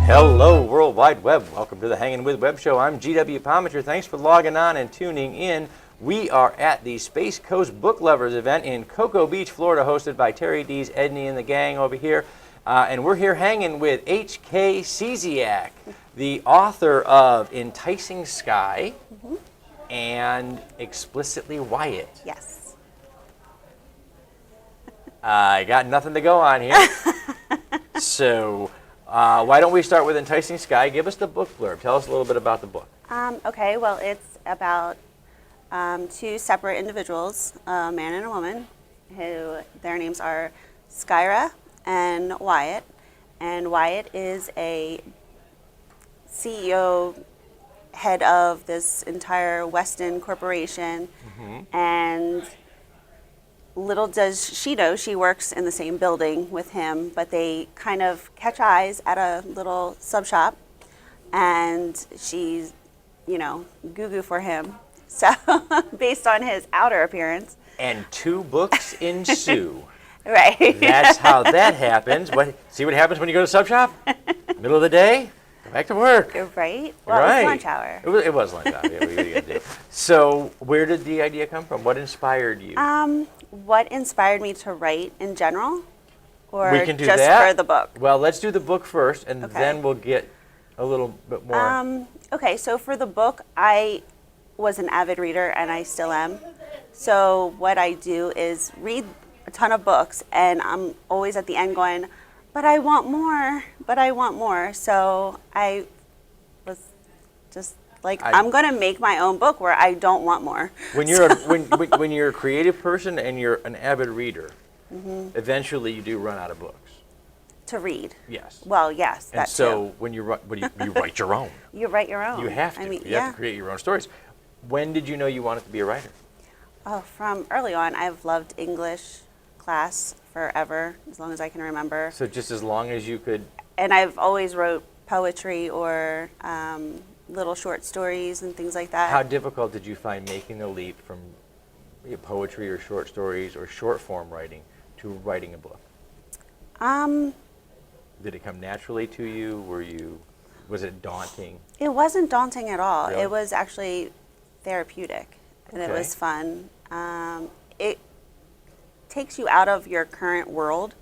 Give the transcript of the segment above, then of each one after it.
Hello, World Wide Web. Welcome to the Hangin With Web Show. I'm GW Pomacher. Thanks for logging on and tuning in. We are at the Space Coast Book Lovers event in Cocoa Beach, Florida, hosted by Terry Dees, Edney, and the gang over here. And we're here hanging with H.K. Szczesiak, the author of Enticing Sky and Explicitly Wyatt. Yes. I got nothing to go on here. So why don't we start with Enticing Sky? Give us the book blurb. Tell us a little bit about the book. Okay, well, it's about two separate individuals, a man and a woman, who their names are Skyra and Wyatt. And Wyatt is a CEO, head of this entire Weston corporation. And little does she know, she works in the same building with him, but they kind of catch eyes at a little sub shop, and she's, you know, goo-goo for him. So, based on his outer appearance. And two books ensue. Right. That's how that happens. See what happens when you go to sub shop? Middle of the day? Go back to work. Right? Well, right. It was lunch hour. It was lunch hour. Yeah, so, where did the idea come from? What inspired you? What inspired me to write in general? Or We can do just that. for the book? Well, let's do the book first, and Okay. then we'll get a little bit more. Okay, so for the book, I was an avid reader, and I still am. So what I do is read a ton of books, and I'm always at the end going, but I want more, but I want more. So I was just like, I'm going to make my own book where I don't want more. When you're when you're a creative person and you're an avid reader, eventually you do run out of books. To read. Yes. Well, yes, And that so too. when you write your own. You write your own. You have to. I mean, You have to create your own stories. When did you know you wanted to be a writer? Oh, from early on, I've loved English class forever, as long as I can remember. So just as long as you could. And I've always wrote poetry or little short stories and things like that. How difficult did you find making the leap from poetry or short stories or short form writing to writing a book? Did it come naturally to you? Was it daunting? It wasn't daunting at all. Really? It was actually therapeutic, and it Okay. was fun. It takes you out of your current world,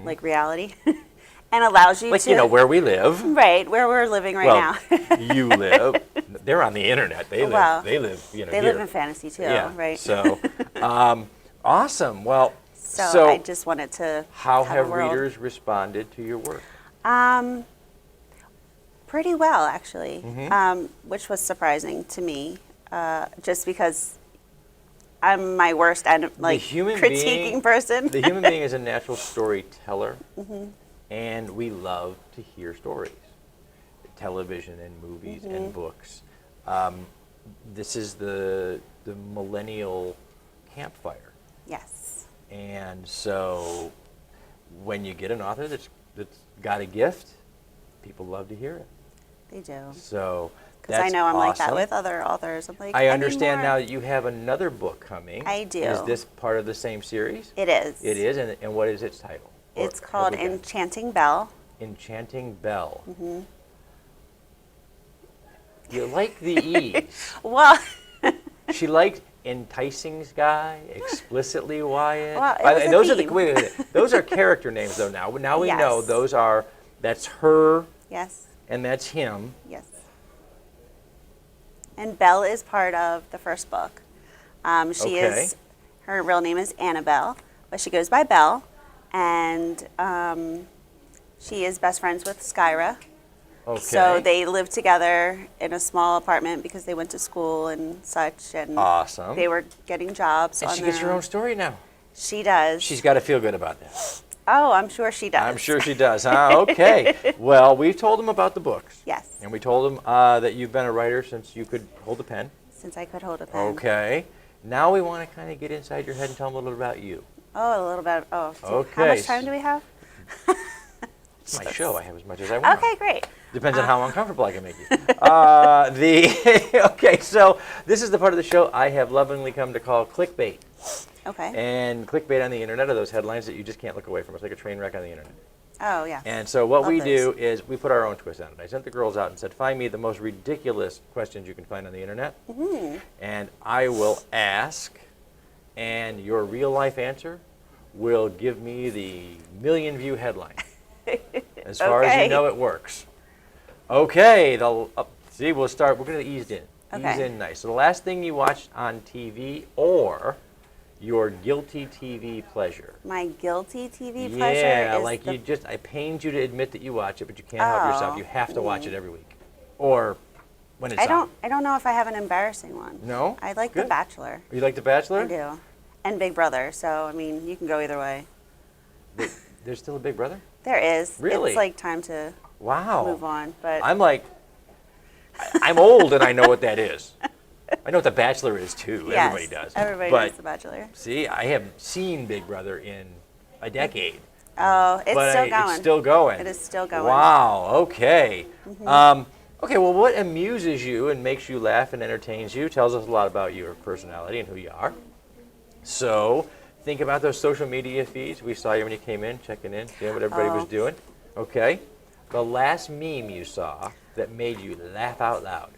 like reality, and allows you Like, to... you know, where we live. Right, where we're living right now. You live. They're on the internet. They live. Well, They live. You know. They here. live in fantasy too, Yeah. right? So, awesome. Well, So I just wanted to how have a have world. readers responded to your work? Pretty well, actually, Mm-hmm. which was surprising to me, just because I'm my worst and like critiquing person. The human being is a natural storyteller, and we love to hear stories, television and movies and books. This is the millennial campfire, Yes. and so when you get an author that's got a gift, people love to hear it. They do. So Because I that's know I'm like that awesome. with other authors. I'm like, I need understand more. now that you have another book coming. I do. Is this part of the same series? It is. It is, and what is its title? Or It's called have we got it? Enchanting Belle. Enchanting Belle. You like the E's. Well, She liked Enticing Sky, Explicitly Wyatt. Well, it By the was way, a those are the theme. wait, those are character names though. Now we know Yes. that's her yes, and that's him. yes. And Belle is part of the first book. She Okay. is, her real name is Annabelle, but she goes by Belle, and she is best friends with Skyra. Okay. So they live together in a small apartment because they went to school and such, and Awesome. they were getting jobs. And on she gets their her own story now. She does. She's got to feel good about that. Oh, I'm sure she does. I'm sure she does. Huh? Okay. Well, we've told them about the books. Yes. And we told them that you've been a writer since you could hold a pen. Since I could hold a pen. Okay. Now we want to kind of get inside your head and tell them a little bit about you. Oh, a little bit. Oh, Okay. How much time do we have? It's my show. I have as much as I want. Okay, great. Depends on how uncomfortable I can make you. Okay, so this is the part of the show I have lovingly come to call clickbait. Okay. And clickbait on the internet are those headlines that you just can't look away from. It's like a train wreck on the internet. Oh, yeah. And so what Love we those. do is we put our own twist on it. I sent the girls out and said, find me the most ridiculous questions you can find on the internet. Mm-hmm. And I will ask, and your real life answer will give me the million-view headline. As far as you know, it works. Okay, see, we'll start. We're going to ease in. Okay. Ease in nice. So the last thing you watched on TV or your guilty TV pleasure. My guilty TV pleasure Yeah, is like I pained you to admit that you watch it, but you can't help yourself. You have to watch it every week. Or when it's on. I don't know if I have an embarrassing one. No? I like The Good. Bachelor. You like The Bachelor? I do. And Big Brother, so, I mean, you can go either way. There's still a Big Brother? There is. Really? It's like time to Wow. move on, but I'm I'm old and I know what that is. I know what The Bachelor is too. yes, Everybody does. Everybody But knows The Bachelor. see, I haven't seen Big Brother in a decade. Oh, it's but still going. It's still going. It is still going. Wow. Okay. Okay. Well, what amuses you and makes you laugh and entertains you tells us a lot about your personality and who you are. So, think about those social media feeds. We saw you when you came in, checking in, seeing what everybody was doing. Okay. The last meme you saw that made you laugh out loud.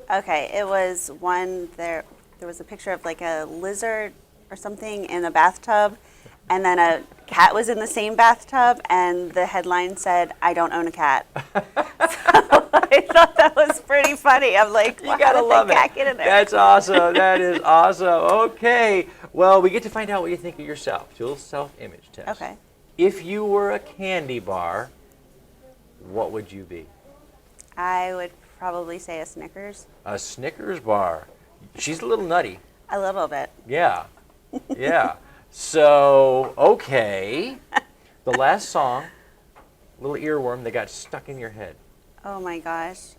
Okay, it was one there was a picture of like a lizard or something in a bathtub, and then a cat was in the same bathtub, and the headline said, "I don't own a cat." So I thought that was pretty funny. I'm like, You gotta love cat it. get in there? That's awesome. That is awesome. Okay. Well, we get to find out what you think of yourself. Do a little self-image test. Okay. If you were a candy bar, what would you be? I would probably say a Snickers. A Snickers bar. She's a little nutty. A little bit. Yeah. Yeah. So, okay. The last song, little earworm that got stuck in your head. Oh my gosh.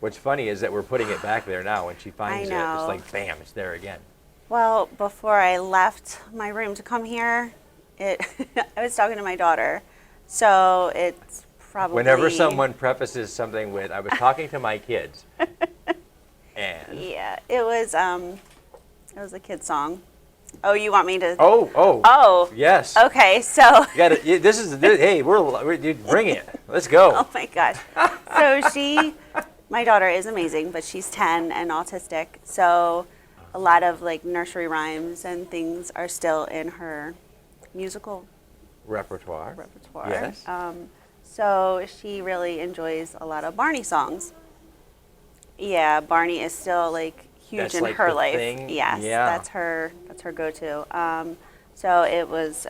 What's funny is that we're putting it back there now. When she finds it, know. it's like, bam, it's there again. Well, before I left my room to come here, I was talking to my daughter, so it's probably. Whenever someone prefaces something with, I was talking to my kids, and. Yeah, it was a kid's song. Oh, you want me to? Oh. Yes. Okay, so. You gotta, hey, bring it. Let's go. Oh my gosh. So my daughter is amazing, but she's 10 and autistic, so a lot of like nursery rhymes and things are still in her musical repertoire. Yes. Yes. So she really enjoys a lot of Barney songs. Yeah, Barney is still like huge That's in like her the life. thing? Yes, Yeah. that's her go-to. So it was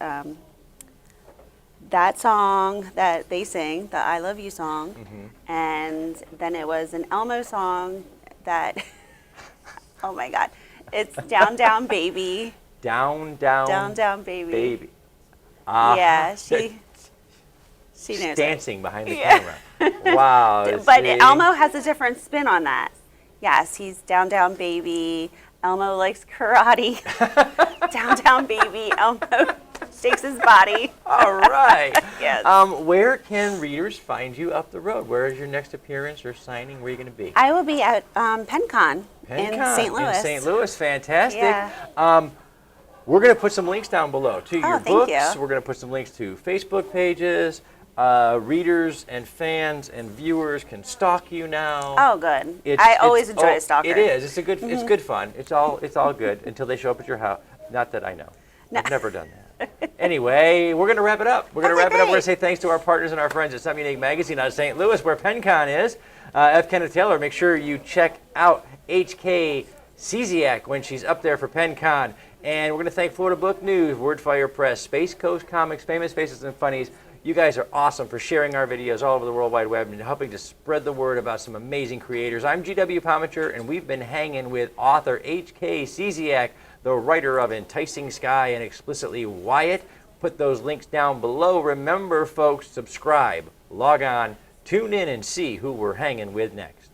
that song that they sing, the I Love You song, and then it was an Elmo song that, oh my God, it's Down Down Baby. Down Baby. baby. Yeah, she knows it. Dancing behind the camera. Wow. But see? Elmo has a different spin on that. Yes, he's Down Baby. Elmo likes karate. Down Baby. Elmo shakes his body. All right. Yes. Where can readers find you up the road? Where is your next appearance or signing? Where are you going to be? I will be at PennCon in St. Louis. In St. Louis. Fantastic. Yeah. We're going to put some links down below to your thank books. you. We're going to put some links to Facebook pages. Readers and fans and viewers can stalk you now. Oh, good. I always enjoy a stalker. It is. It's It's good fun. It's all good until they show up at your house. Not that I know. No. I've never done that. Anyway, we're going to wrap it up. We're going to wrap it up. We're going to great. say thanks to our partners and our friends at Some Unique Magazine out of St. Louis, where PennCon is. F. Kenneth Taylor, make sure you check out H.K. Szczesiak when she's up there for PennCon. And we're going to thank Florida Book News, Wordfire Press, Space Coast Comics, Famous Faces and Funnies. You guys are awesome for sharing our videos all over the World Wide Web and helping to spread the word about some amazing creators. I'm G.W. Pomicher, and we've been hanging with author H.K. Szczesiak, the writer of Enticing Sky and Explicitly Wyatt. Put those links down below. Remember, folks, subscribe, log on, tune in, and see who we're hanging with next.